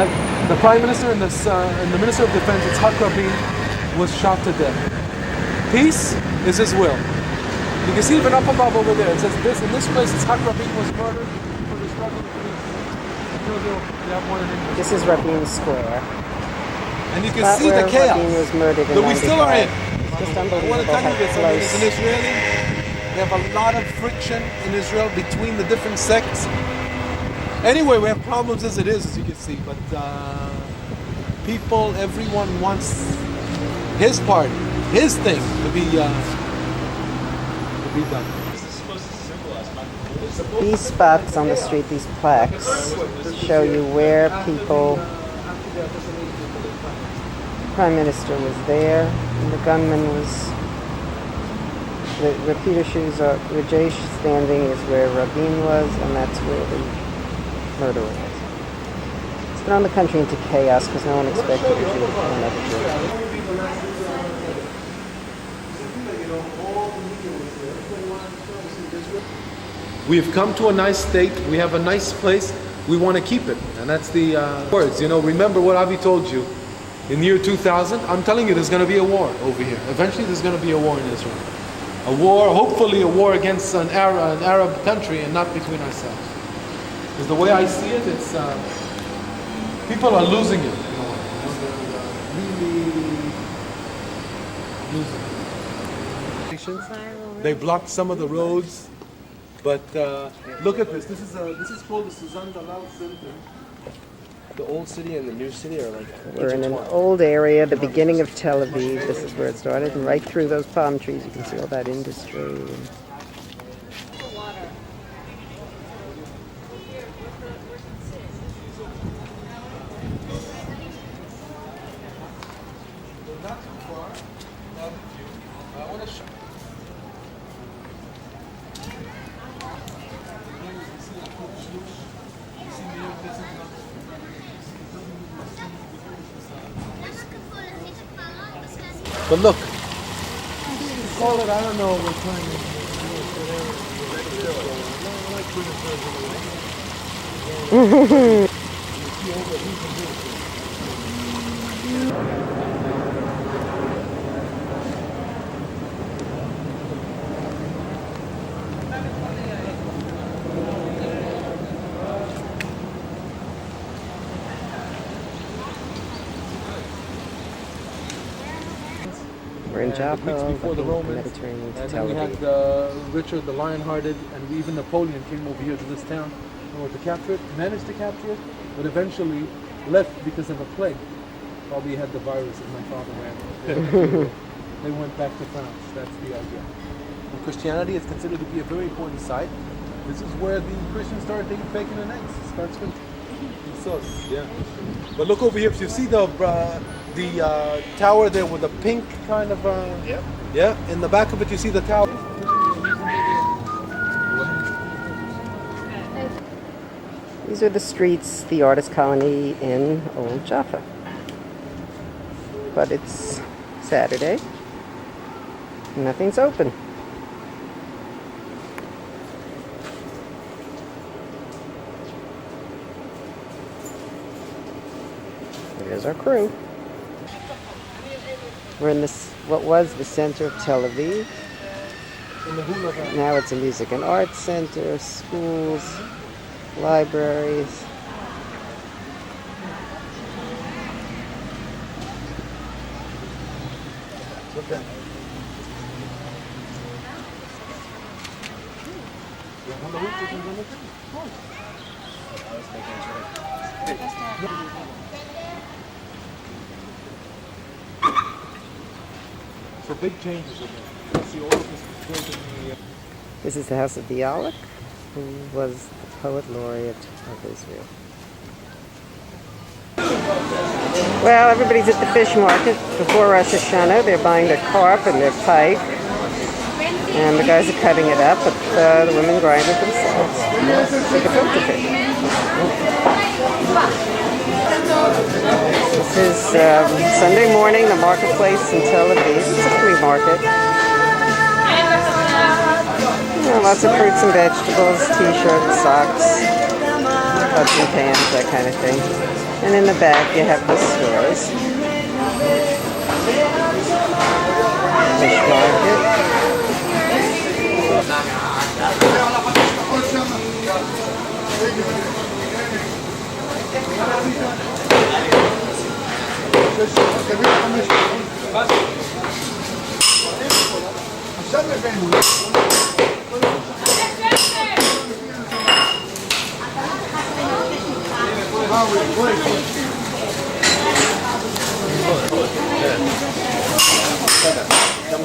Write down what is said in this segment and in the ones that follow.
The Prime Minister and the Minister of Defense, Yitzhak Rabin, was shot to death. Peace is his will. You can see even up above over there. It says this in this place. Yitzhak Rabin was murdered for the struggle for peace. This is Rabin Square. And you can see the chaos. Rabin was murdered in But we still are in. Just I want to unbelievable tell you this. how As an close. Israeli, we have a lot of friction in Israel between the different sects. Anyway, we have problems as it is, as you can see. But people, everyone wants his part, his thing to be done. These spots on the street, these plaques, show you where people. Prime Minister was there, and the gunman was. Where Peter Shoes are, where Jay standing is where Rabin was, and that's where the murder was. It's thrown the country into chaos because no one expected a Jew to kill another Jew. We've come to a nice state. We have a nice place. We want to keep it, and that's the words. You know, remember what Avi told you. In the year 2000, I'm telling you, there's going to be a war over here. Eventually, there's going to be a war in Israel. A war, hopefully a war against an Arab country and not between ourselves. Because the way I see it, it's people are losing it. You know, they're really losing it. They blocked some of the roads, but look at this. This is called the Suzanne Dalal Center. The old city and the new city are like. We're in an old area, the beginning of Tel Aviv. This is where it started, and right through those palm trees, you can see all that industry. Not too far. I want to show. But look. Call it, I don't know what time it is. We're in Jaffa, Weeks before the Romans, Mediterranean to and Tel then we Aviv. had Richard the Lionhearted, and even Napoleon came over here to this town in order to capture it, managed to capture it, but eventually left because of a plague. Probably had the virus that my father ran. They went back to France. That's the idea. And Christianity is considered to be a very important site. This is where the Christians started taking bacon and eggs. It starts with sauce. Yeah. But look over here. If you see the tower there with the pink kind of yeah, in the back of it you see the tower. These are the streets, the artist colony in Old Jaffa. But it's Saturday. Nothing's open. There's our crew. We're in this, what was the center of Tel Aviv. Now it's a music and arts center, schools, libraries. So big changes in there. You see all of this building here. This is the house of Bialik, who was the poet laureate of Israel. Well, everybody's at the fish market before Rosh Hashanah. They're buying their carp and their pike. And the guys are cutting it up, but the women grind it themselves. Like a filter fish. This is Sunday morning, the marketplace in Tel Aviv. It's a flea market. Lots of fruits and vegetables, t-shirts, socks, pots and pans, that kind of thing. And in the back you have the stores. Fish market.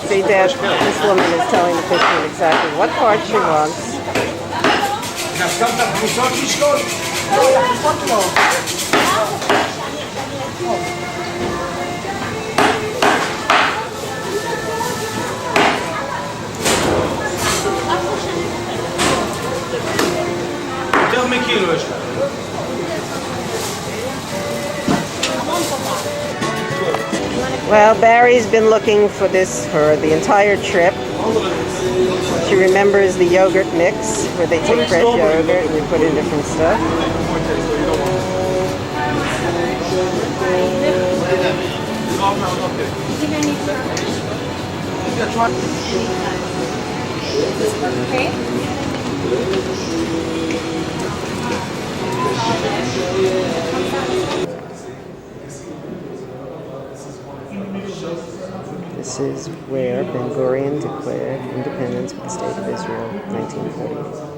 See, Dad, this woman is telling the fisherman exactly what part she wants. Well, Barry's been looking for this for the entire trip. She remembers the yogurt mix, where they take fresh yogurt and they put in different stuff. This is where Ben-Gurion declared independence for the State of Israel, 1940.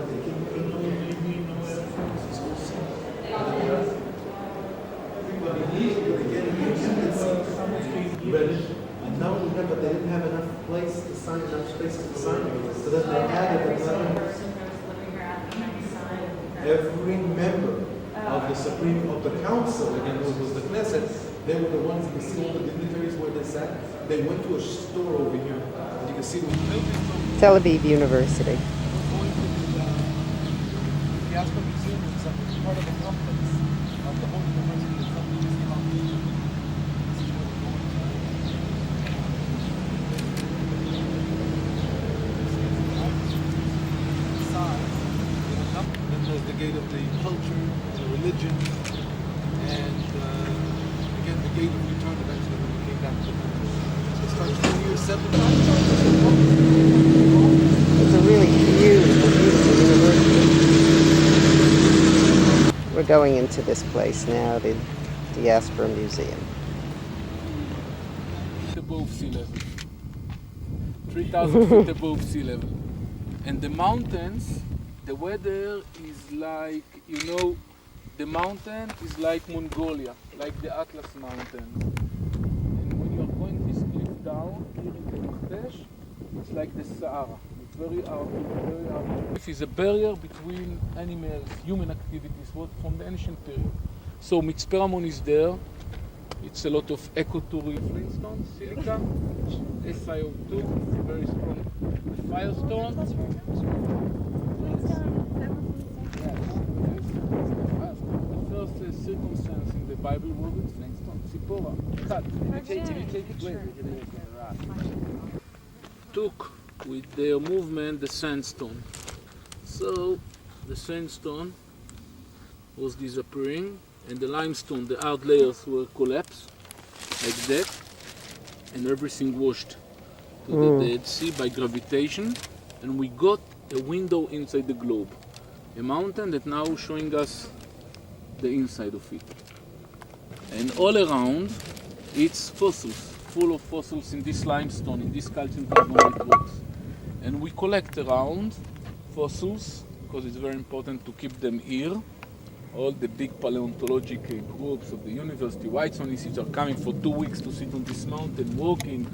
And now we have, but they didn't have enough place to sign, enough spaces to sign, so then they added another. Every member of the Supreme, of the Council, again, who was the Knesset, they were the ones, you can see all the dignitaries where they sat. They went to a store over here, and you can see the building. Tel Aviv University. The Asper Museum is part of the complex of the whole university. Then there's the gate of the culture, the religion, and again the gate of return eventually when we came back to the country. So it starts 2 years, 7 It's a really beautiful, beautiful university. We're going into this place now, the Diaspora Museum. above sea level. 3,000 feet above sea level. And the mountains, the weather is like, the mountain is like Mongolia, like the Atlas Mountains. And when you're going this cliff down, here in the Maktesh, it's like the Sahara. It's very hard, very hard. It is a barrier between animals, human activities, from the ancient period. So Mitzpe Ramon is there. It's a lot of ecotourism. Flintstone, silica, SiO2, very strong. Firestone. The first circumstance in the Bible was with Flintstone, Zipporah, cut. Took with their movement the sandstone. So the sandstone was disappearing, and the limestone, the hard layers were collapsed like that, and everything washed to the Dead Sea by gravitation, and we got a window inside the globe, a mountain that now showing us the inside of it. And all around, it's fossils, full of fossils in this limestone, in this calcium carbonate rocks. And we collect around fossils because it's very important to keep them here. All the big paleontological groups of the University Weizmann Institute are coming for 2 weeks to sit on this mountain, walking,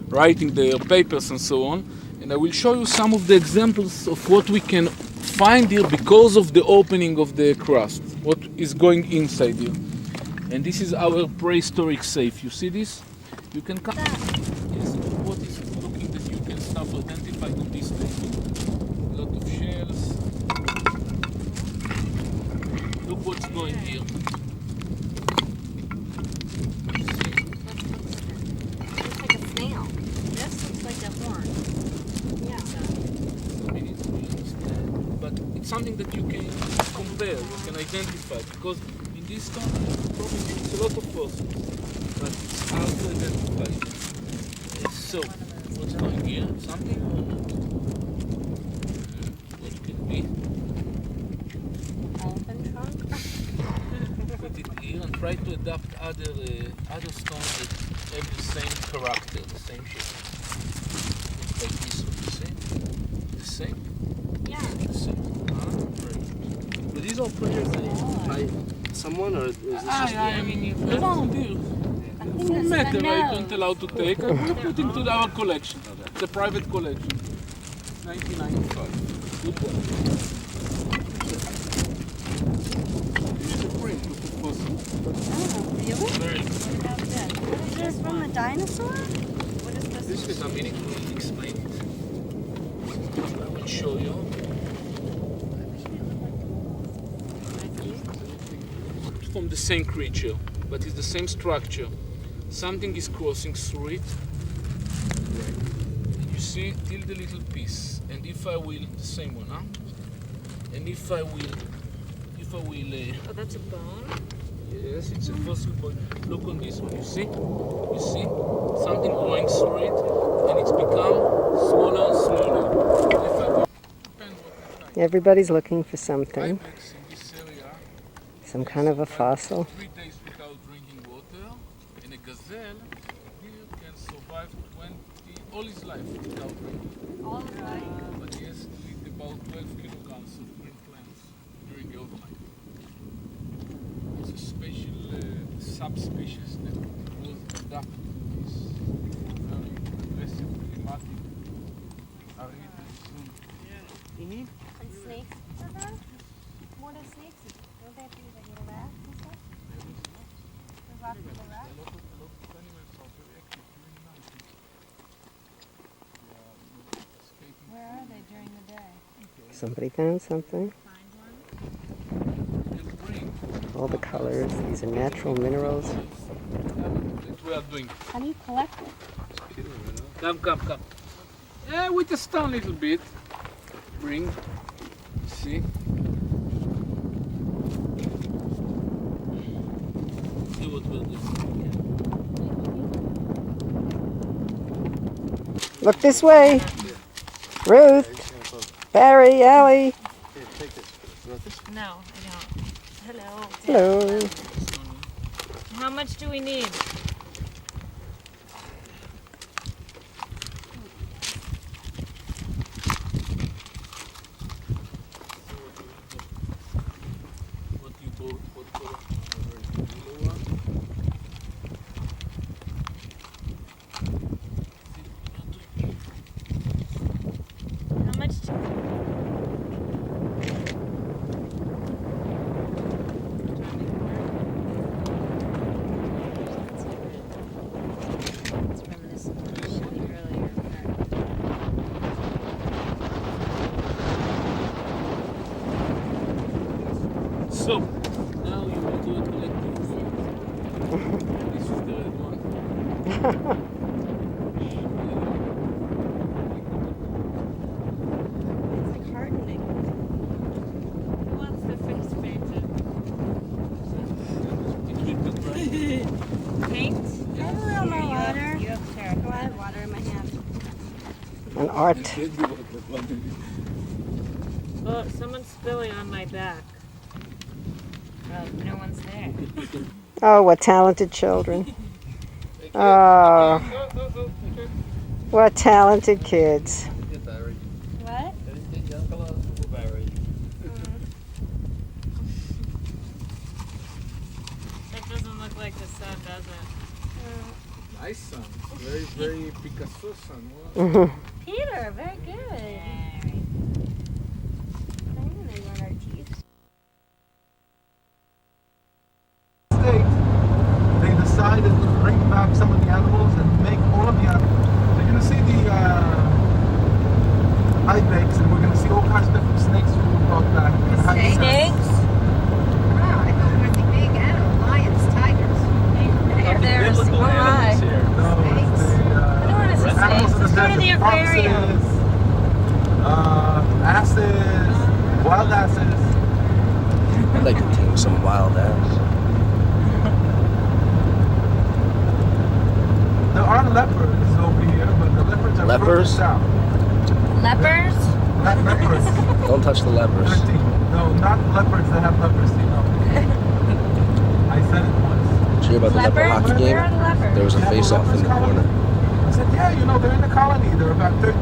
writing their papers and so on. And I will show you some of the examples of what we can find here because of the opening of the crust, what is going inside here. And this is our prehistoric safe. You see this? You can come. Yes, what is looking that you can start to identify on this table. A lot of shells. Look what's going here. Looks like a snail. This looks like a horn. Yeah. I mean, it's really understand, but it's something that you can compare, you can identify, because in this this stone, probably it's a lot of fossils, but it's hard to identify them. So, what's going here? Something? What could be? Elephant trunk? Put it here and try to adapt other stones that have the same character, the same shape. Like this one, you see? The same? Yeah. The same. Right. But these all pictures by someone, or is this just I mean, you found here. For matter, I don't allow to take. I will put into our collection. It's a private collection. 1995. Good one. This is a print of the fossil. Oh, really? Very What about this? What is this from the dinosaur? What is this? This is a minute to explain it. I will show you. It's from the same creature, but it's the same structure. Something is crossing through it. And you see till the little piece. And if I will, the same one, huh? And if I will, Oh, that's a bone? yes, it's a fossil bone. Look on this one, you see? You see? Something going through it, and it's become smaller and smaller. If I will depend what the Everybody's looking for something, ibex in this area, some kind of a fossil. 3 days without drinking water, and a gazelle here can survive 20 all his life without drinking. All right. But he has to eat about 12 kilograms of green plants during the overnight. It's a special subspecies that was adapted to this very aggressive climatic arid zone. And snakes are there? What are snakes? Don't they have to eat like little rats and stuff? There's lots of little rats. A lot of animals are very active during the night. They are escaping. Where are they during the day? Somebody found something. Find one? They'll bring All the colors. These are natural minerals. that we are doing. How do you collect it? Come. Yeah, with a stone a little bit. Bring. See? See what we'll do. Look this way. Ruth, Barry, Allie. No, I don't. Hello. Hello. How much do we need? What you bought, what color? Yellow one. How much? It's from this shot earlier. So, now you will do a collective work. This is the red one. It's like hardening. Who wants their face painted? Paint? I have a little more water. You have Go I have water in my hand. An art. Oh, someone's spilling on my back. Oh, no one's there. Oh, what talented children. Oh, what talented kids. What? That doesn't look like the sun, does it? Nice son. Very, very Picasso son. Peter, very good. State, they decided to bring back some of the animals and make all of the animals. So you're gonna see the ibex, and we're gonna see all kinds of different snakes we brought back. Snakes? Wow, I thought we were the big animal, lions, tigers. There's No, it's the want to see animals snakes. of the Let's go to the desert, aquarium. foxes, asses, wild asses. I'd like to tame some wild ass. Lepers? Lepers? Not lepers. Don't touch the lepers. 13. No, not leopards that have leprosy, no. I said it once. Did you hear about the leper Leopard? hockey game? Where are the leopards? There was a Yeah, face-off in the corner. I said, yeah, you know, they're in the colony. They're about 13.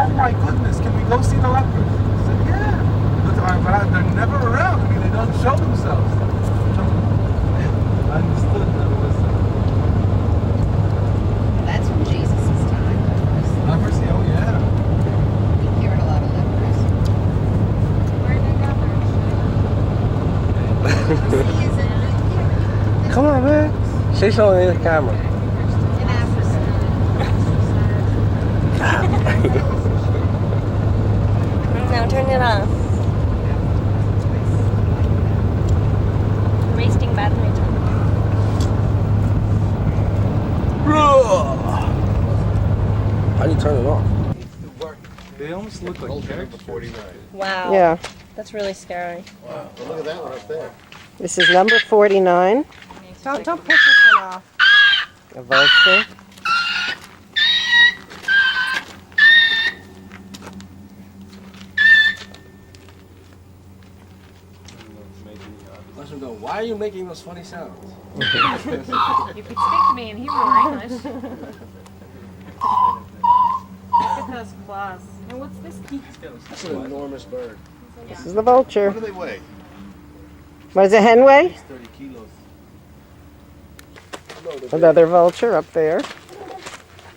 Oh my goodness, can we go see the leopards? I said, yeah. But they're never around. I mean, they don't show themselves. I understood that was That's from Jesus' time. leprosy. Oh, yeah. He cured a lot of lepers. Where did they go? He is in Come on, man. Say something in the camera. Africa. No, turn it off. Wasting battery time. How do you turn it off? They almost look like characters. Wow. Yeah. That's really scary. Look at that one up there. This is number 49, Don't push this one off. a vulture. Let him go. Why are you making those funny sounds? You could speak to me in Hebrew or English. Look at those claws. And what's this? That's an enormous bird. This is the vulture. What do they weigh? What does a hen weigh? 30 kilos. Another vulture up there.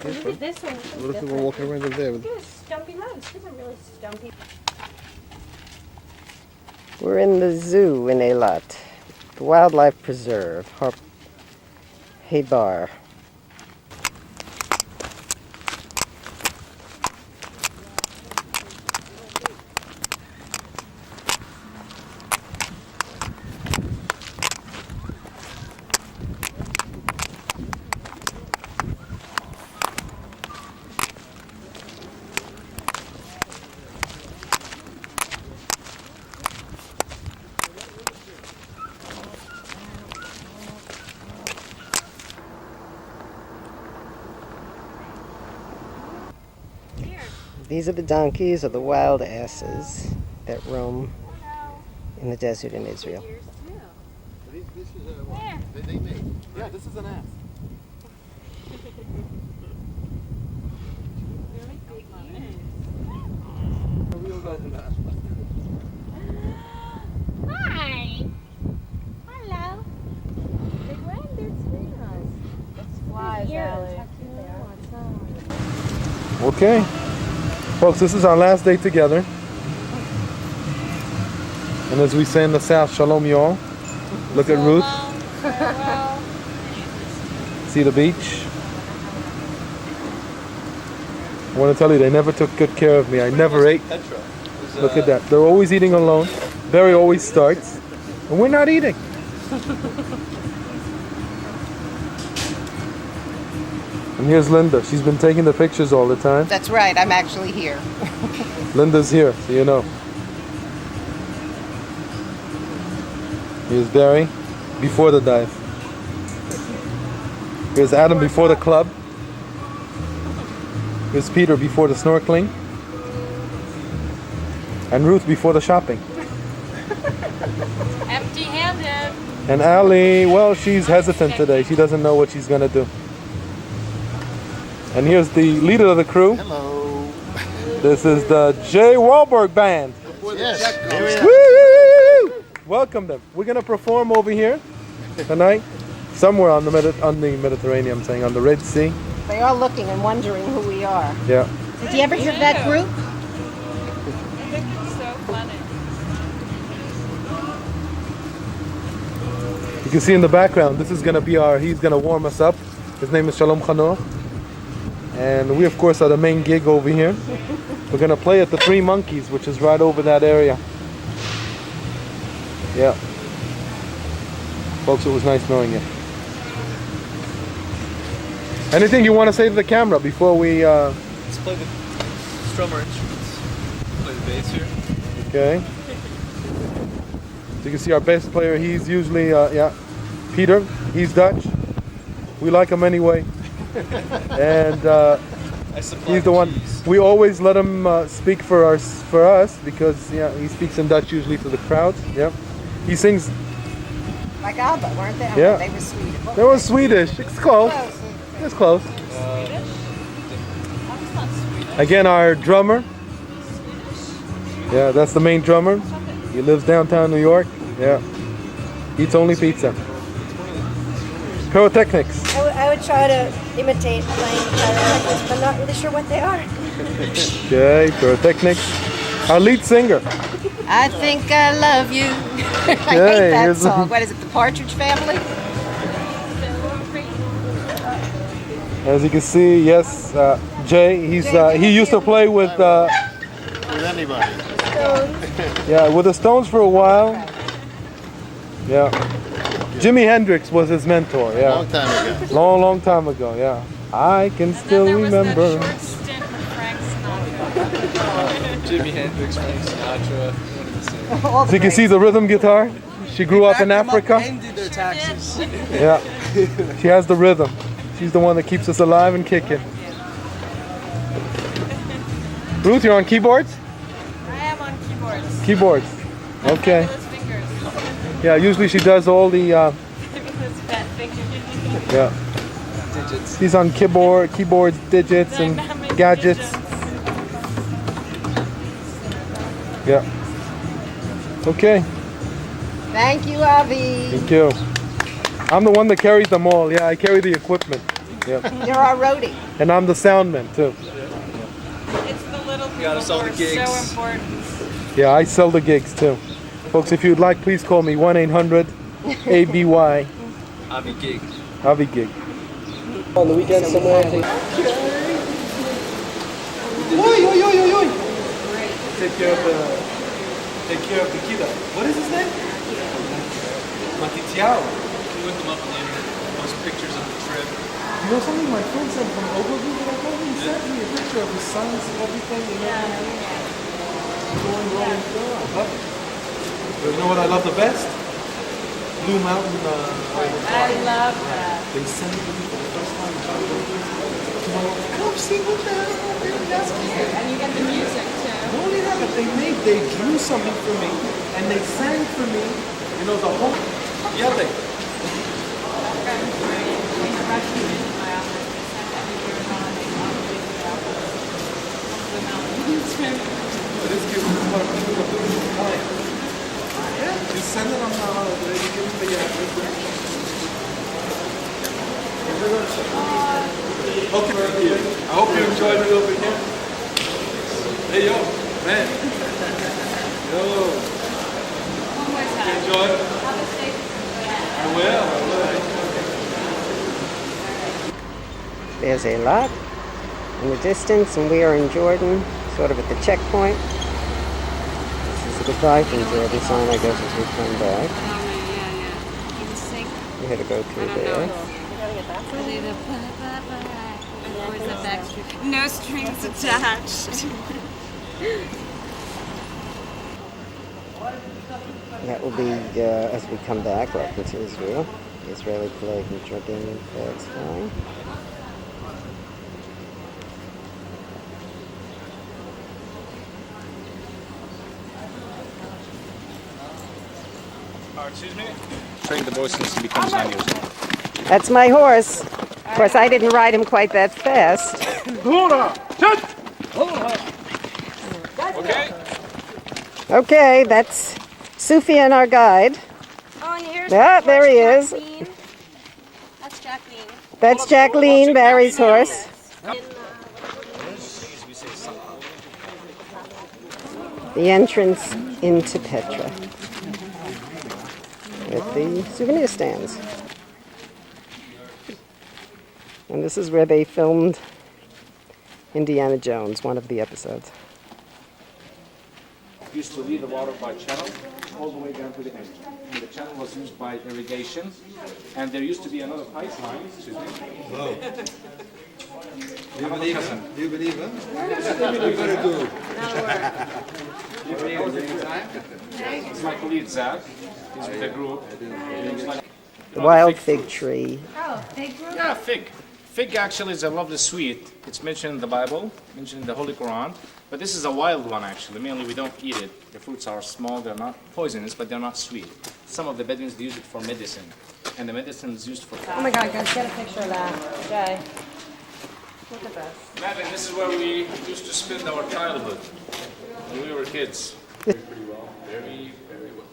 Look at this one. This What if one's we were walking around over there? Look at his stumpy nose. He's a really stumpy. We're in the zoo in Eilat, the wildlife preserve, Hebar. These are the donkeys or the wild asses that roam in the desert in Israel. This is a what? They made. Yeah, this is an ass. Hi. Hello. Big red, that's sweethearts. It's flies, Okay. Folks, this is our last day together. And as we say in the South, shalom y'all. Look at Ruth. See the beach. I want to tell you, they never took good care of me. I never ate. Look at that. They're always eating alone. Barry always starts. And we're not eating. And here's Linda. She's been taking the pictures all the time. That's right, I'm actually here. Linda's here, so you know. Here's Barry before the dive. Here's Adam before the club. Here's Peter before the snorkeling. And Ruth before the shopping. Empty-handed. And Ali, well, she's hesitant today. She doesn't know what she's gonna do. And here's the leader of the crew. Hello. This is the Jay Wahlberg Band. Yes. Here we are. Woo! Welcome them. We're gonna perform over here tonight, somewhere on the Mediterranean. I'm saying on the Red Sea. They are looking and wondering who we are. Yeah. Did you ever hear of that group? So funny. You can see in the background. This is gonna be he's gonna warm us up. His name is Shalom Chanor. And we of course are the main gig over here. We're gonna play at the Three Monkeys, which is right over that area. Yeah. Folks, it was nice knowing you. Anything you want to say to the camera before we Let's play the strum our instruments. Play the bass here. okay. So you can see our bass player, he's usually Peter, he's Dutch. We like him anyway. And I supply He's the one. cheese. We always let him speak for us because he speaks in Dutch usually to the crowd. Yeah, he sings. Like Alba, weren't they? Yeah. They were Swedish. That was Swedish. It's close. It's close. Again, our drummer. Yeah, that's the main drummer. He lives downtown New York. Yeah, eats only pizza. Pyrotechnics. I would try to imitate playing pyrotechnics, but not really sure what they are. Okay, pyrotechnics. Our lead singer. I think I love you. I hate Okay, that here's song. What is it, the Partridge Family? As you can see, yes, Jay. He used to play with anybody. with the Stones for a while. Yeah, Jimi Hendrix was his mentor. Yeah, Long time ago. long time ago. Yeah, I can still remember. Jimi Hendrix, Frank Sinatra, one of the same. So you can see the rhythm guitar. She grew up in Africa. And did their taxes. Yeah, she has the rhythm. She's the one that keeps us alive and kicking. Ruth, you're on keyboards? I am on keyboards. Keyboards. Okay. Fabulous fingers. Yeah, usually she does all the Fabulous fat fingers. yeah. Digits. She's on keyboards, digits, and Dynamic gadgets. digits. Yeah. Okay. Thank you, Avi. Thank you. I'm the one that carries them all. Yeah, I carry the equipment. Yeah. You're our roadie. And I'm the soundman too. It's the little people gotta sell who the are gigs. so important. Yeah, I sell the gigs too. Folks, if you'd like, please call me 1-800-ABY Avi Gig. Avi Gig. On the weekend somewhere. Take care of the kid. What is his name? Matitiao. We looked them up on the internet. Post pictures of the trip. You know something my friend said from Ogilvy? He sent me a picture of his sons and everything. Going rolling through. I love it. But you know what I love the best? Blue Mountain. I love that. They sent it to me for the first time. Come see what the hell And you get the music too. not only that, but they drew something for me and they sang for me. You know the whole yelling. This kid was part of the client. Yeah, you send it on the you give him the address. Okay, I hope you enjoyed it over here. Hey yo, man. Yo. Enjoy it. I will. There's a lot in the distance, and we are in Jordan, sort of at the checkpoint. This is a goodbye from Jordan sign, I guess, as we come back. We had to go through there. No strings attached. That will be as we come back, welcome to Israel. The Israeli flag and Jordanian flags flying. Excuse me? Train the boy since he becomes 9 years old. That's my horse. Of course, I didn't ride him quite that fast. Okay. Okay, that's Sufyan, our guide. Oh, and here's There he is. Jacqueline. That's Jacqueline. That's Jacqueline, Barry's horse. The entrance into Petra with the souvenir stands. And this is where they filmed Indiana Jones, one of the episodes. Used to lead the water by channel all the way down to the end. And the channel was used by irrigation, and there used to be another pipeline. Excuse me. Oh. Do you believe him? Do you believe him? You better do. It's my colleague Zach. He's with the group. The wild fig tree. Oh, they grew Yeah, fig. Fig actually is a lovely sweet. It's mentioned in the Bible, mentioned in the Holy Quran. But this is a wild one actually. Mainly we don't eat it. The fruits are small, they're not poisonous, but they're not sweet. Some of the Bedouins use it for medicine. And the medicine is used for... Oh my God, guys, get a picture of that. Jay. Look at this. Imagine this is where we used to spend our childhood when we were kids. Pretty well. Very, very well.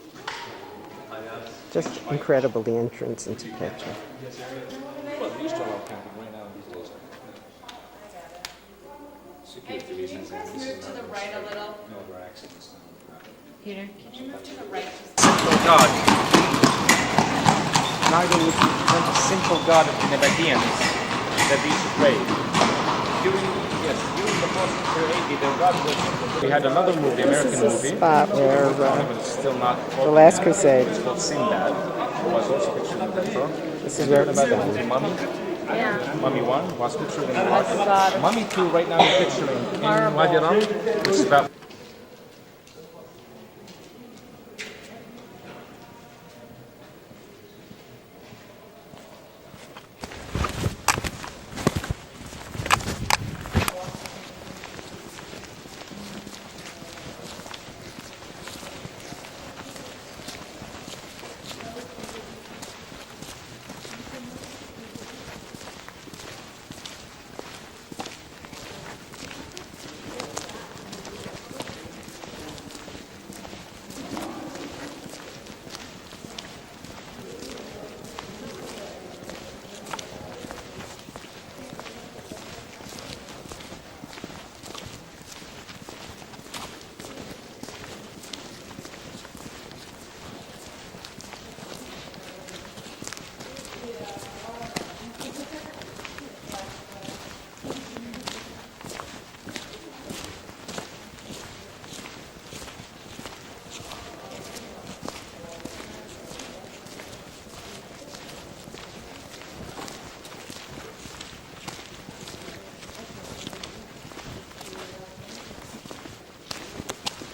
Just incredible, the entrance into Petra. Well, they used to allow camping right now these days. Security reasons. Move to the right a little. No other accidents. Peter, can you move to the right? Simple God. Neither would represent a simple God of the Nabateans that they used to pray. During the 4th AD, their God was... We had another movie, American This is a movie. spot where It's still not... the Last Crusade. It's called Sinbad. It was also pictured in Petra. This is where it was About the done. movie Mummy. Yeah. Mummy 1 was pictured in Oh my God. Mummy 2 right now is pictured in Wadi Rum, which is about...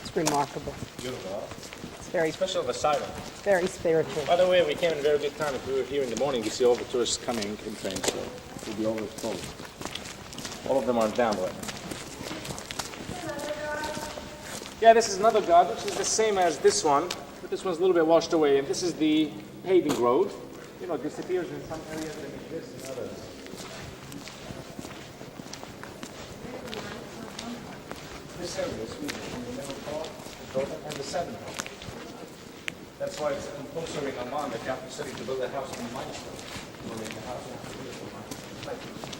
It's remarkable. Beautiful. It's very, Especially the siren. very spiritual. By the way, we came in a very good time. If we were here in the morning, you see all the tourists coming in trains, so it will be overflowed. All of them are down right now. Yeah, this is another god, which is the same as this one, but this one's a little bit washed away. And this is the paving road. You know, it disappears in some areas and exists in others. This area is Sweden, the middle part, the Jordan, and the Seven. That's why it's compulsory in Amman, the capital city, to build a house in limestone. To make a house in beautiful limestone.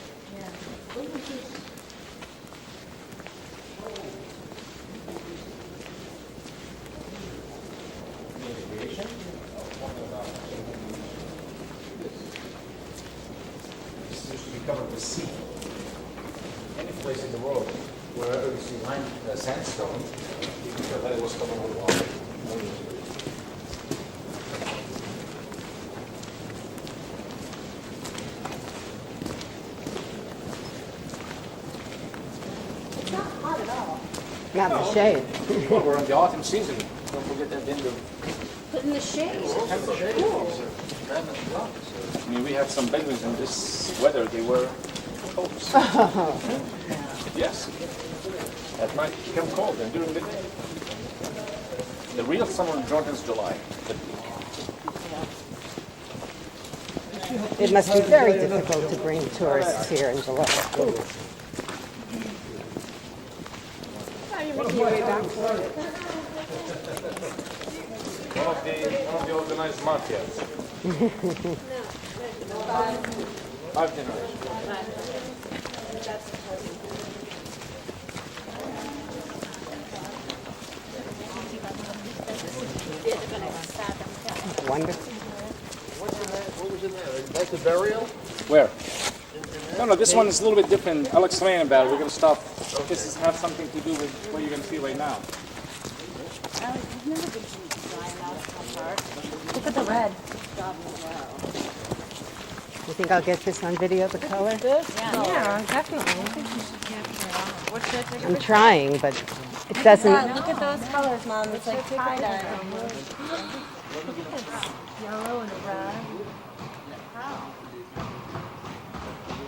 This used to be covered with sea. Any place in the world, wherever you see sandstone, you can tell that it was covered with water. It's not hot at all. Not in the shade. Well, we're in the autumn season. Don't forget that the end of But in the shade. I mean, we had some Bedouins in this weather, they were coats. Yes. At night it became cold, and during the day. The real summer in Jordan is July. It must be very difficult to bring tourists here in July. One of the organized mafias. 5 generations. Wonderful. What was in there? That's a burial? Where? No, this one is a little bit different. I'll explain about it. We're going to stop. This is have something to do with what you're going to see right now. Look at the red. You think I'll get this on video, the color? Yeah, definitely. I think you should capture it all. What should I take a I'm picture? trying, but it doesn't. Look at those colors, Mom. It's like tie-dye almost. Look at this yellow and red. How?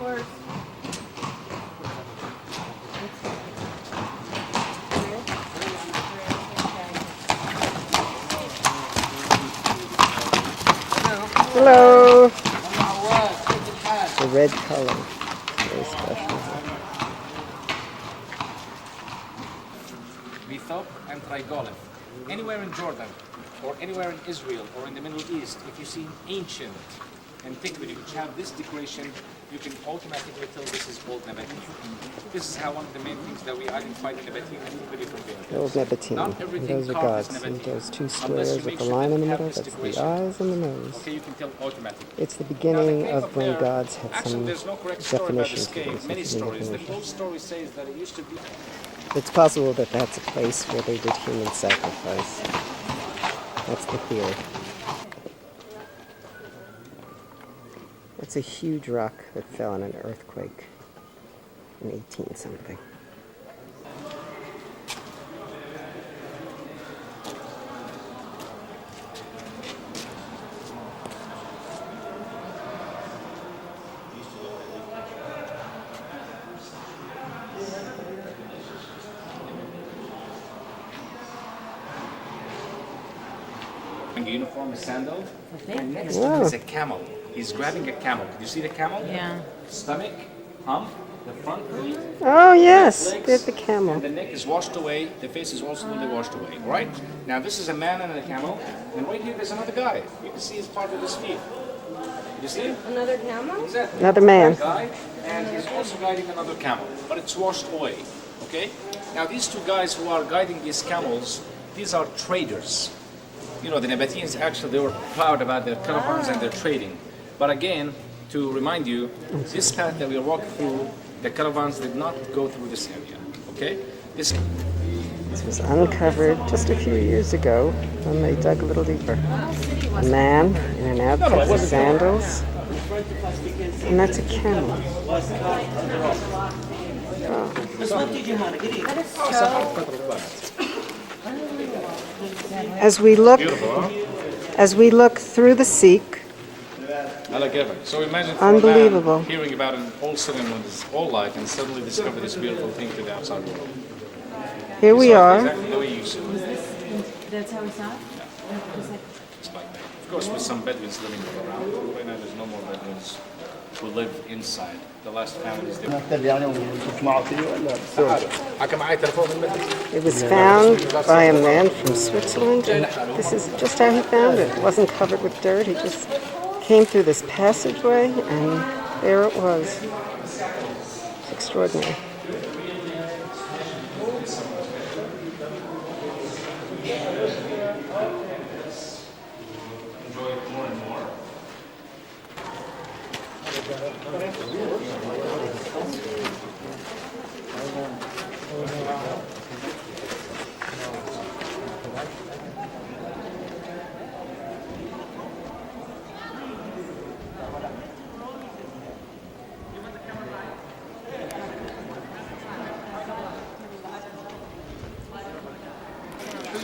worse. Hello. The red color. Very special. Bithop and Trigoleth. Anywhere in Jordan, or anywhere in Israel, or in the Middle East, if you see an ancient antiquity which have this decoration, you can automatically tell this is old Nabatean. This is how one of the main things that we identified in Nabatean antiquity from there. Old Nabatean. Not And everything those are carved is gods. See Nabatean. those two Unless squares you with make the sure line that in the you have middle? this That's the decoration. eyes and the nose. Okay, you can tell automatically. It's the Now, the beginning cave of up when there, gods had actually, some there's no correct story about definition this to cave. this. Many It's an stories. The definition. old story says that it used to be. It's possible that that's a place where they did human sacrifice. That's the theory. It's a huge rock that fell in an earthquake in 18-something. Uniform, a sandal, and next to Wow. him is a camel. He's grabbing a camel. Did you see the camel? Yeah. Stomach, hump, the front feet, Oh, yes. legs, There's the camel. and the neck is washed away. The face is also fully washed away. Right? Now this is a man and a camel, and right here there's another guy. You can see his part of his feet. You see? Another camel? Exactly. Another man. That guy, and he's also guiding another camel, but it's washed away. Okay? Now these two guys who are guiding these camels, these are traders. You know, the Nabateans actually, they were proud about their caravans and their trading. But again, to remind you, this path that we are walking through, the caravans did not go through this area. Okay? This was uncovered just a few years ago when they dug a little deeper. A man in an outfit with sandals, and that's a camel. As we look through the Sikh, I like everything. So imagine for Unbelievable. a man hearing about an old city with his whole life and suddenly discover this beautiful thing to the outside world. here we are. Exactly the way you see it. That's how we saw it? It's like that. Of course, with some Bedouins living around. Right now, there's no more Bedouins who live inside. The last families there. It was found by a man from Switzerland, and this is just how he found it. It wasn't covered with dirt. He just came through this passageway, and there it was. It's extraordinary. Enjoy it more and more.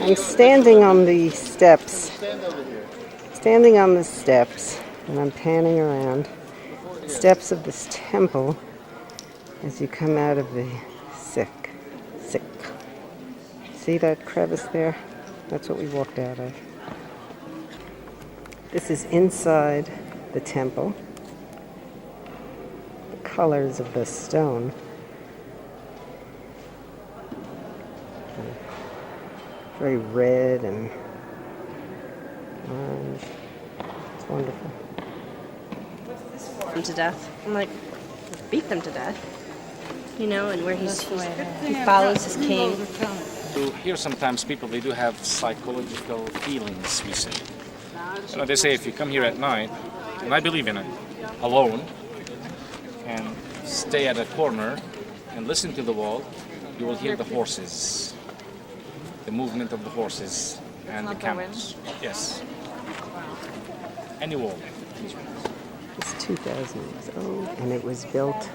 I'm standing on the steps. Standing on the steps, and I'm panning around the steps of this temple as you come out of the Sikh. See that crevice there? That's what we walked out of. This is inside the temple. The colors of the stone. Very red and orange. It's wonderful. Them to death. I'm like, beat them to death. You know, and where he follows his king. So here sometimes people, they do have psychological feelings, we say. You know, they say if you come here at night, and I believe in it, alone, and stay at a corner and listen to the wall, you will hear the horses, the movement of the horses and the camels. Yes. Any wall. It's 2,000 years old, and it was built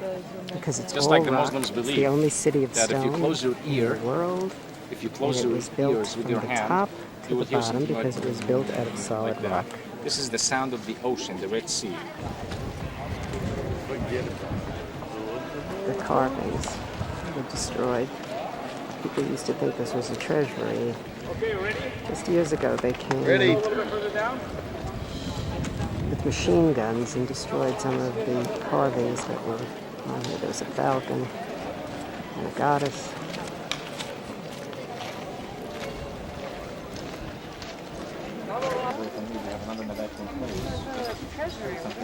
because it's Just all like the rock. Muslims It's believe the only city of that if you stone close your ear, in the world. if you And close it your was built ears with from your the hand, top you to will the hear bottom something because like it was built out of solid like that. rock. This is the sound of the ocean, the Red Sea. The carvings were destroyed. People used to think this was a treasury. Okay, ready? Just years ago, they came A little bit further down. with machine guns and destroyed some of the carvings that were on here. There's a falcon and a goddess.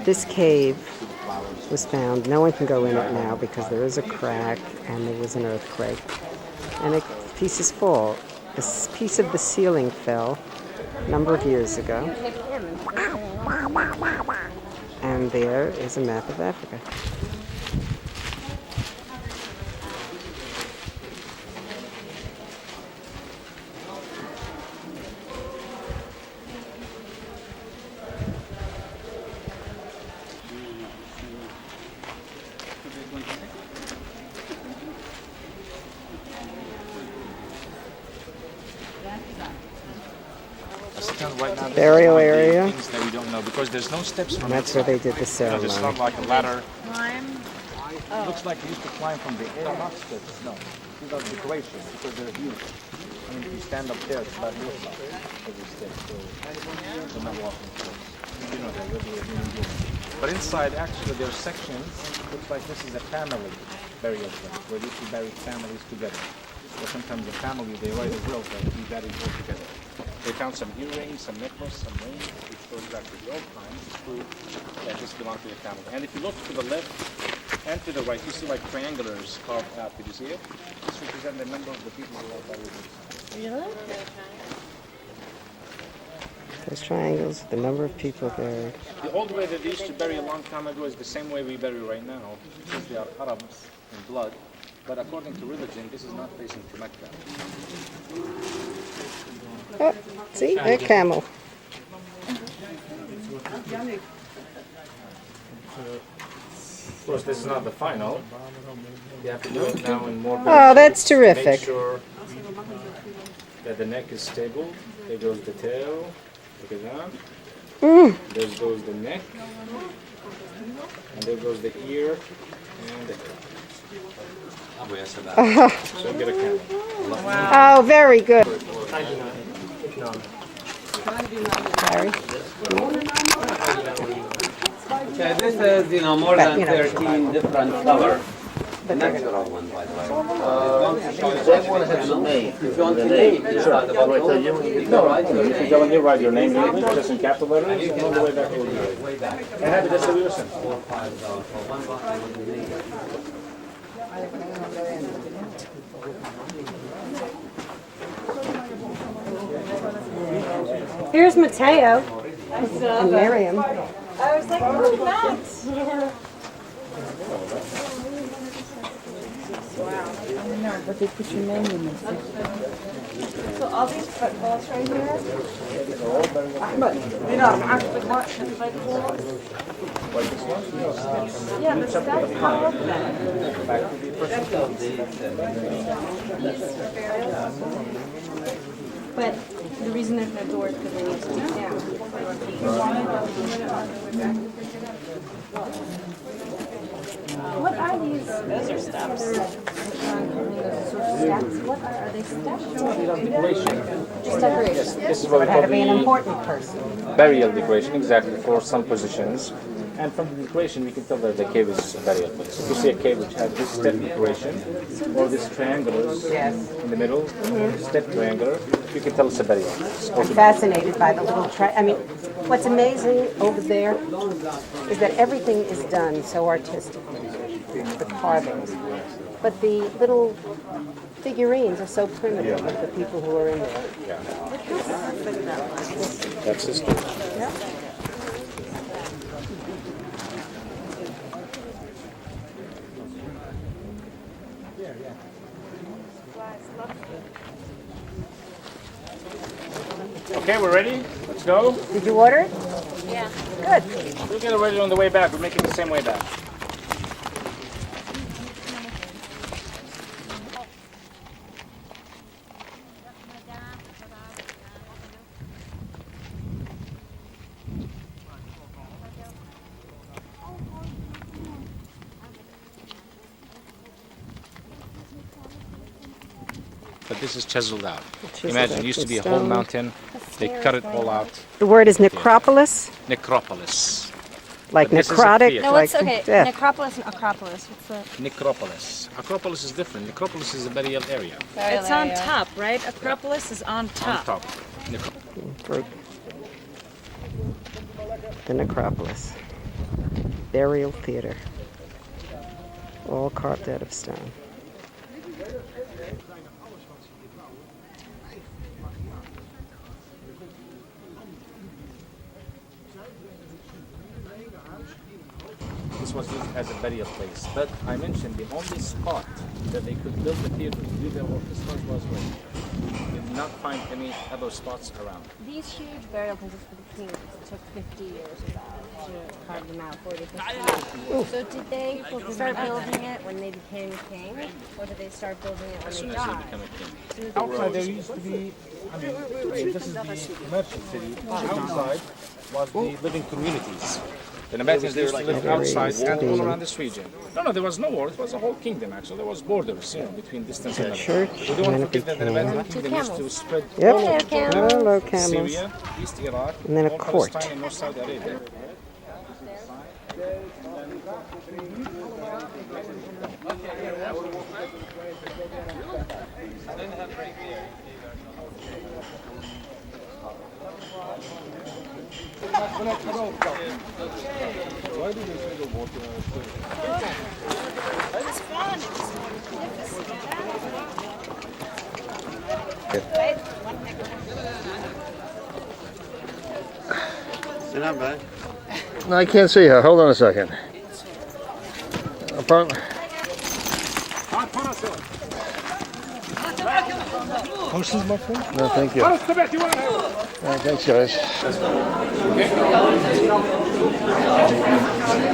This cave was found. No one can go in it now because there is a crack and there was an earthquake. And pieces fall. This piece of the ceiling fell a number of years ago. And there is a map of Africa. Right now, Burial area. Things that we don't know because there's no steps from That's where they did the There's ceremony. not like a ladder. Climb. It looks like they used to climb from the air. Not steps, no. These are decorations because they're huge. I mean, if you stand up there, it's about this much every step. So they're not walking steps. You know that, whether you're doing this. But inside, actually, there are sections. Looks like this is a family burial place where they used to bury families together. Or sometimes a family, they write a will that we buried all together. They found some earrings, some necklace, some rings, which goes back to the old times to prove that this belonged to the family. And if you look to the left and to the right, you see like triangulars carved out. Did you see it? This represents the number of the people who are buried inside. Really? There's triangles, the number of people buried. The old way that they used to bury a long time ago is the same way we bury right now, because they are Arabs in blood. But according to religion, this is not facing to Mecca. Oh, see, a camel. Of course, this is not the final. You have to do it now in more. Oh, that's terrific. Make sure that the neck is stable. There goes the tail. Look at that. There goes the neck. And there goes the ear and the head. So get a camel. Oh, very good. Harry? Okay, this is, more But, than you know. 13 different colors. Natural one, by the way. If you want to name inside the bottle, You go and you write your name in English, just in capital letters, and all the way back over here. And have a distribution. 4 or 5 for one bottle would be neat. Here's Mateo. And Miriam. I was like, oh, Matt. But they put your name in it. So all these footballs right here. Yeah, but that's all of them. But the reason there's no door is because they need to be down. What are these? Those are steps. What are they steps? Just decoration. This is what we Had call to be an the important person. burial decoration, exactly, for some positions. And from the decoration, we can tell that the cave is a burial place. If you see a cave which has this step decoration, or this triangular in the middle, step triangular, you can tell it's a burial place. I'm fascinated by the little I mean, what's amazing over there is that everything is done so artistically. The carvings. But the little figurines are so primitive of the people who are in there. That's his Okay, we're ready? Let's go. Did you order it? Yeah. Good. We'll get it ready on the way back. We'll make it the same way back. but this is chiseled out. Chiseled Imagine, out it used to in be a whole stone. mountain. They cut it all out. The word is necropolis, Necropolis. like But this is a necrotic, theater. No, like what's okay? death. Necropolis and Acropolis. What's the? Necropolis. Acropolis is different. Necropolis is a burial area. It's on top, right? Acropolis is on On top. top. Necro- Fruit. The necropolis. Burial theater. All carved out of stone. This was used as a burial place. But I mentioned the only spot that they could build the theater to do their work as far as was right. They did not find any other spots around. These huge burial places for the kings, it took 50 years about to carve them out, 40, 50 years. So did they start building it when they became king, or did they start building it when As soon they as they died? become a king. Outside there used to be, this is the commercial city. Outside was the living communities. The Nabateans used to live outside and all Very around this region. No, there was no war. It was a whole kingdom, actually. There was borders, between distance and church, We don't want to and a forget that the Nabatean kingdom used to spread Yep. all over Hello, camels. Syria, East Iraq, And then a all court. Palestine, and North Saudi Arabia. Sit down, buddy. No, I can't see her. Hold on a second. Horses, my friend? No, thank you. Thanks, guys.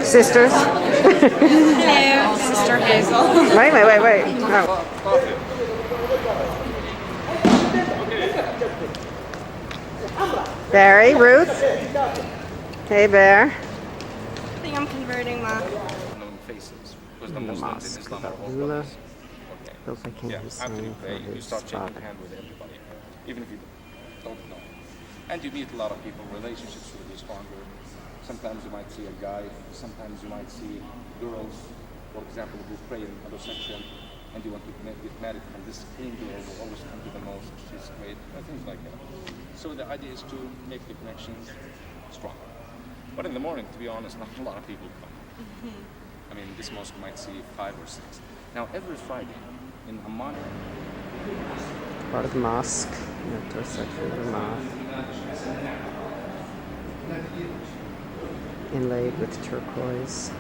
Sisters? Hello, Sister Hazel. Wait. Oh. Barry, Ruth? Hey, Bear. I think I'm converting, Ma. Known faces, because the Muslims in Islam are all Abdullah. brothers. Feels like he Yeah, was after you saying pray, for you his start shaking father. hand with everybody, even if you don't know. And you meet a lot of people, relationships will be stronger. Sometimes you might see a guy, sometimes you might see girls, for example, who pray in other section, and you want to get married, and this clean girl will always come to the mosque, she's great, things like that. So the idea is to make the connections strong. But in the morning, to be honest, not a lot of people come. I mean, this mosque might see 5 or 6. Now, every Friday in Amman, Part of the mosque. Outdoor section of the mosque. Inlaid with turquoise.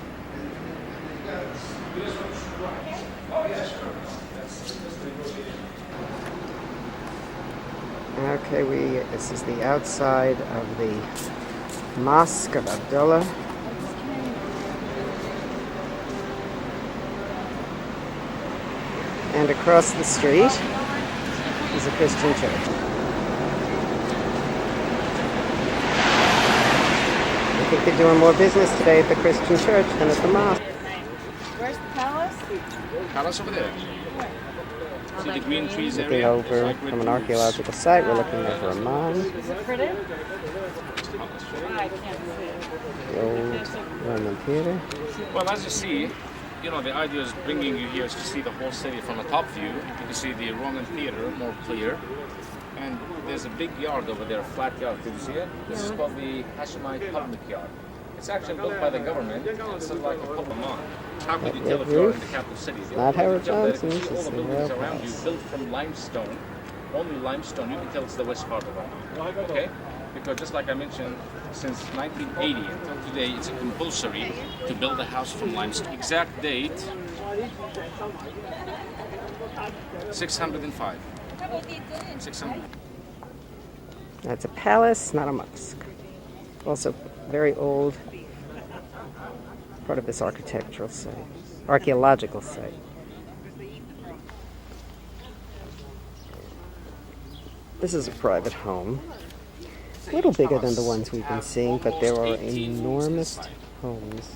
Okay, this is the outside of the Mosque of Abdullah. And across the street is a Christian church. I think they're doing more business today at the Christian church than at the mosque. Where's the palace? palace over there. See the green trees Looking area? over Like from an with- archaeological site, we're looking over Amman, Is it pretty? I can't see. the old Roman theater. Well, as you see, the idea is bringing you here to see the whole city from a top view. You can see the Roman theater more clear. And there's a big yard over there, a flat yard. Did you see it? This is called the Hashemite Public Yard. It's actually built by the government. It's like a public mall. How could you tell if you're in the capital city? Not Howard You can tell that if you Johnson's, see all it's the the buildings Royal around you Palace. built from limestone, only limestone, you can tell it's the west part of Oman. Okay? Because just like I mentioned, since 1980 until today, it's compulsory to build a house from limestone. Exact date, 605. 600. That's a palace, not a mosque. Also very old, part of this architectural site, archaeological site. This is a private home. A little bigger than the ones we've been seeing, but there are enormous homes.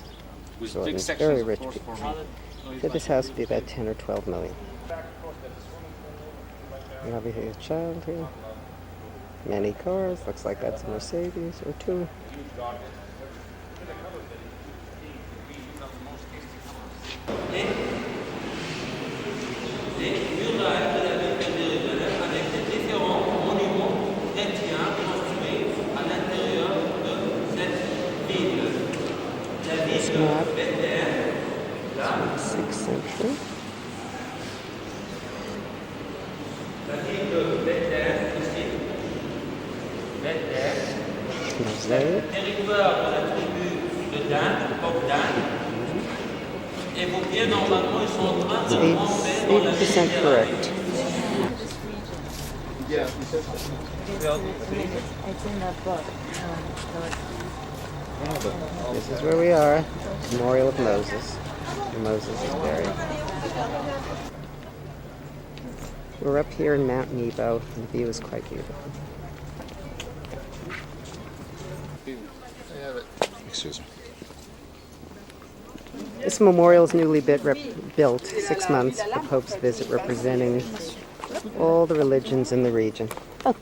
With So big it's sections, very of rich course, people. for me. So this house would be about 10 or 12 million. And over here, a child here. Many cars. Looks like that's a Mercedes or two. This map is 6th century. Mosaic. It's 80% correct. Yeah. It's in the book. This is where we are. Memorial of Moses. Where Moses is buried. We're up here in Mount Nebo, and the view is quite beautiful. Excuse me. This memorial is newly built 6 months for the Pope's visit, representing all the religions in the region. Oh.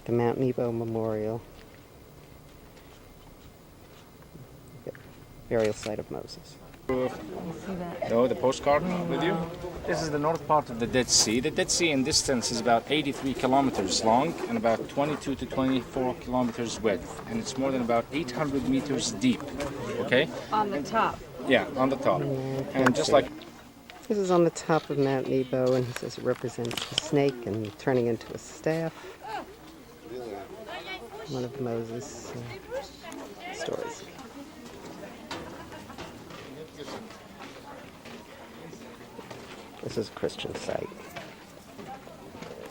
The Mount Nebo Memorial, burial site of Moses. No, the postcard with you? This is the north part of the Dead Sea. The Dead Sea in distance is about 83 kilometers long and about 22 to 24 kilometers width. And it's more than about 800 meters deep. Okay? On the top. Yeah, on the top. And just like... This is on the top of Mount Nebo, and it says it represents the snake and turning into a staff. One of Moses' stories. This is a Christian site.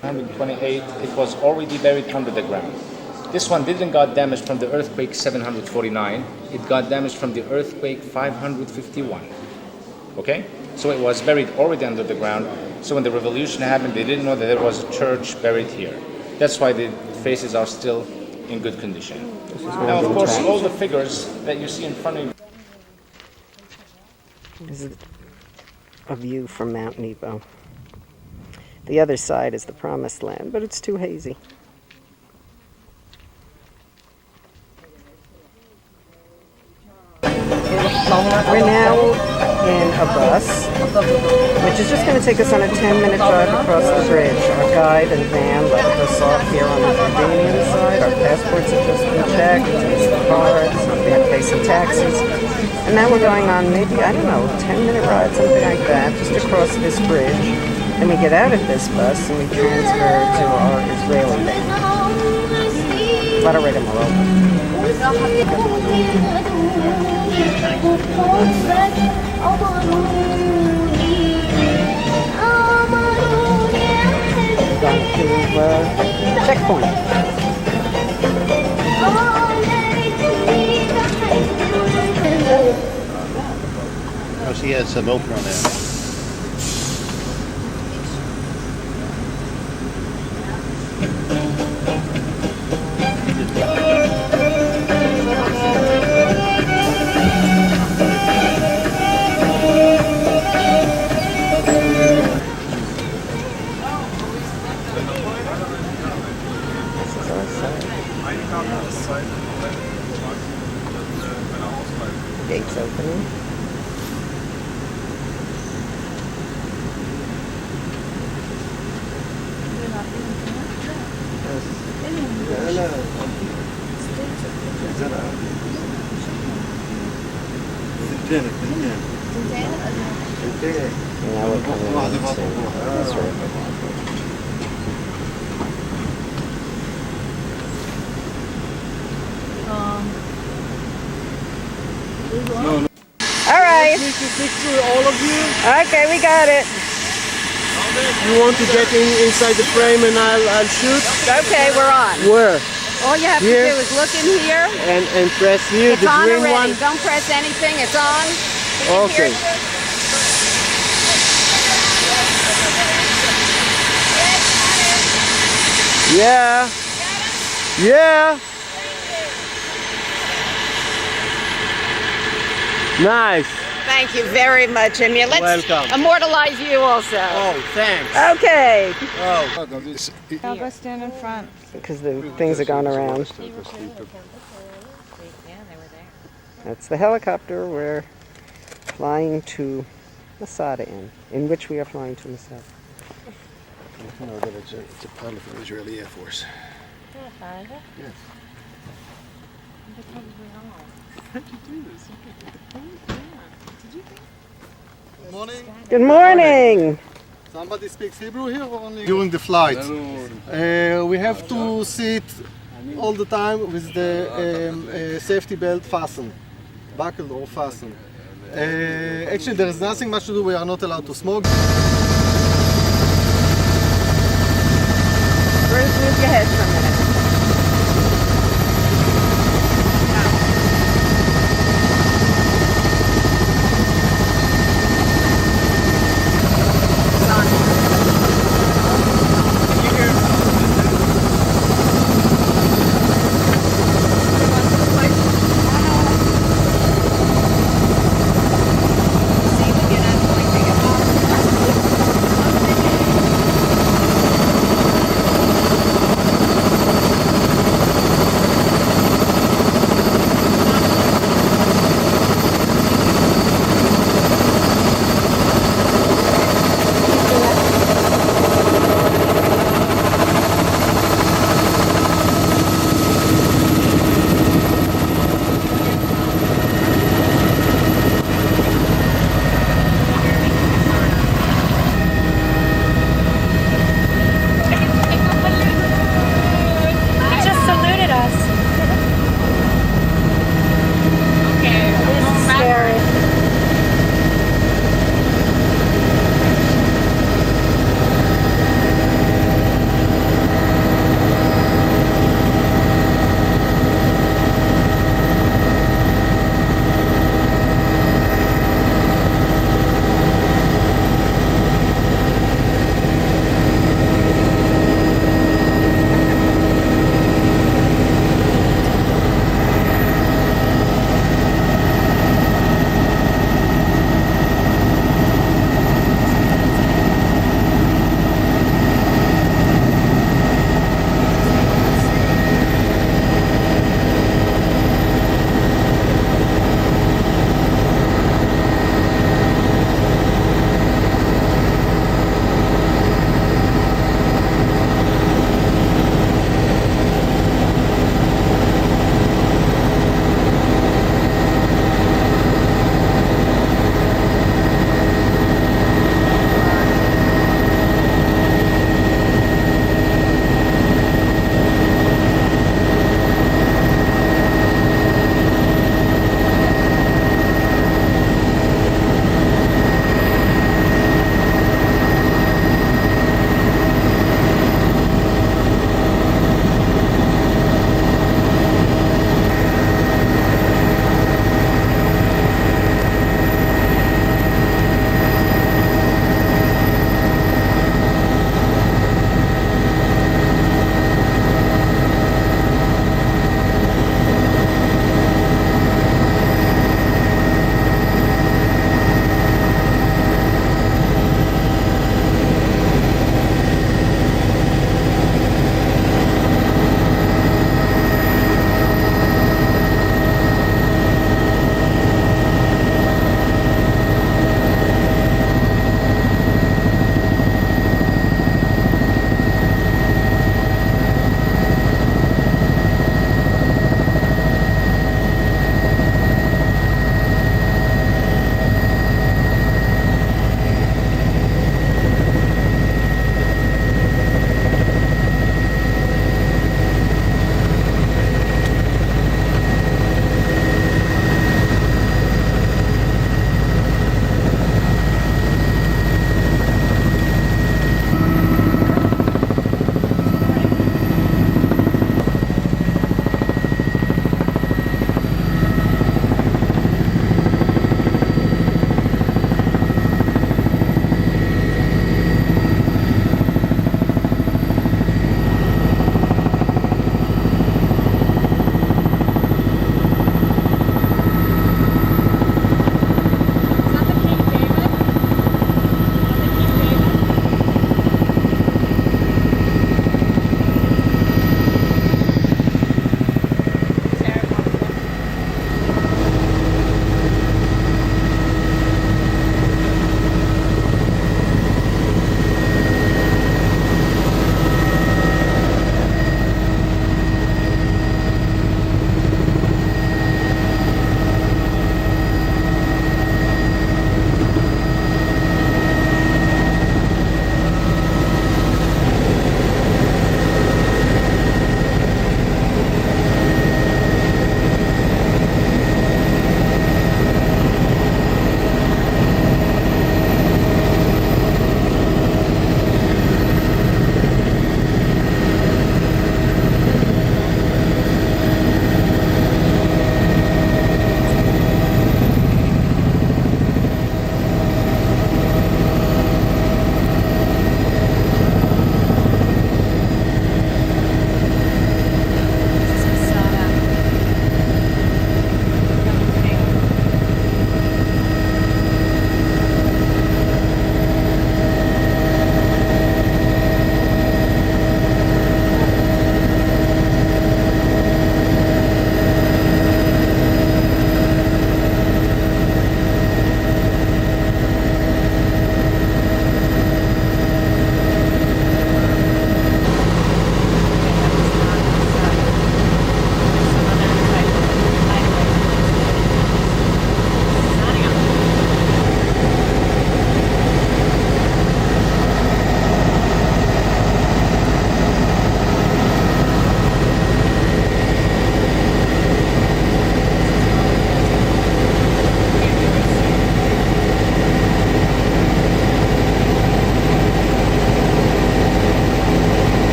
128, it was already buried under the ground. This one didn't got damaged from the earthquake 749. It got damaged from the earthquake 551. Okay? So it was buried already under the ground. So when the revolution happened, they didn't know that there was a church buried here. That's why the faces are still in good condition. Now, of course, all the figures that you see in front of you. This is a view from Mount Nebo. The other side is the Promised Land, but it's too hazy. We're now in a bus, which is just going to take us on a 10-minute drive across the bridge. Our guide and van left us off here on the Jordanian side. Our passports have just been checked, the cards, we had to pay some taxes. And now we're going on maybe, I don't know, 10-minute ride, something like that, just across this bridge. Then we get out of this bus and we transfer to our Israeli van. Let her read them checkpoint. Oh, she has some open on there. Gates opening. Now we're coming into Israel. All right. All of you. Okay, we got it. You want to get inside the frame and I'll shoot? Okay, we're on. Where? All you have Here? to do is look in here. And press here, It's the on green already. one? Don't press anything. It's on. Okay. Yeah. Yeah. Nice. Thank you very much, Emil. Let's Welcome. immortalize you also. Oh, thanks. Okay. Oh. I'll go stand in front. Because the things are going around. Yeah, they were there. That's the helicopter we're flying to Masada in which we are flying to Masada. No, that it's a pilot from the Israeli Air Force. Yes. Good morning. Good morning. Somebody speaks Hebrew here or only during the flight? We have to sit all the time with the safety belt fastened, buckled or fastened. Actually, there is nothing much to do. We are not allowed to smoke. Bruce, move your head for a minute.